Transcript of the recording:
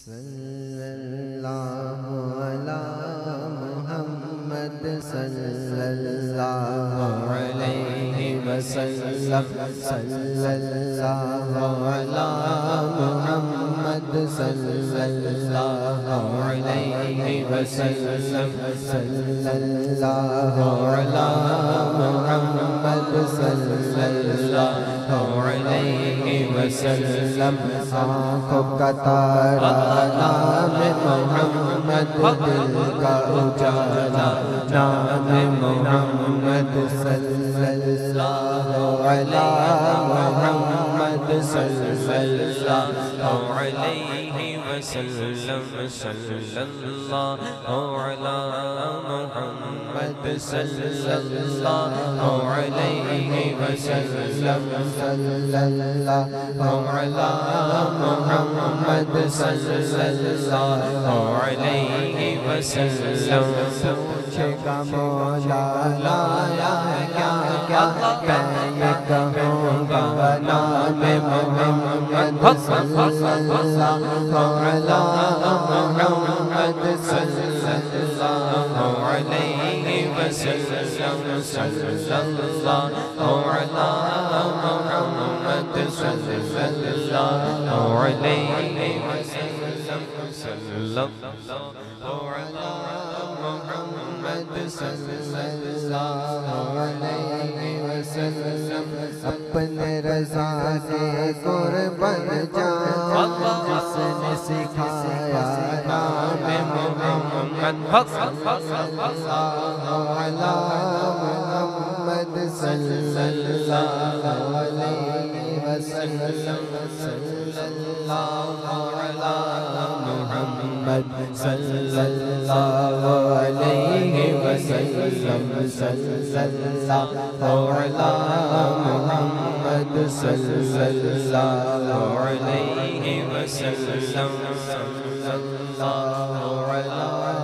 صلی اللہ علی محمد صلی اللہ علیہ وسلم صلی اللہ علی محمد صلی اللہ علیہ وسلم صلی اللہ علی محمد صلی اللہ علیہ وسلم آنکھوں کا تارا نام محمد دل کا اجالا نام محمد صلی اللہ علی محمد صلی اللہ علیہ وسلم صلی اللہ علی محمد صلی اللہ علیہ وسلم صلی اللہ علی محمد صلی اللہ علیہ وسلم پوچھے گا مولا لایا کیا کیا میں کہوں گا نام محمد صلی اللہ علی محمد صلی اللہ علیہ وسلم صلی اللہ علی محمد صلی اللہ علیہ وسلم صلی اللہ علی محمد صلی اللہ علیہ وسلم اپنے رضا کے قربان جان جس نے سکھایا نام محمد صلی اللہ علی محمد صلی اللہ علیہ وسلم صلی اللہ علی محمد صلی اللہ علیہ وسلم صلی اللہ علی محمد صلی اللہ علیہ وسلم صلی اللہ علی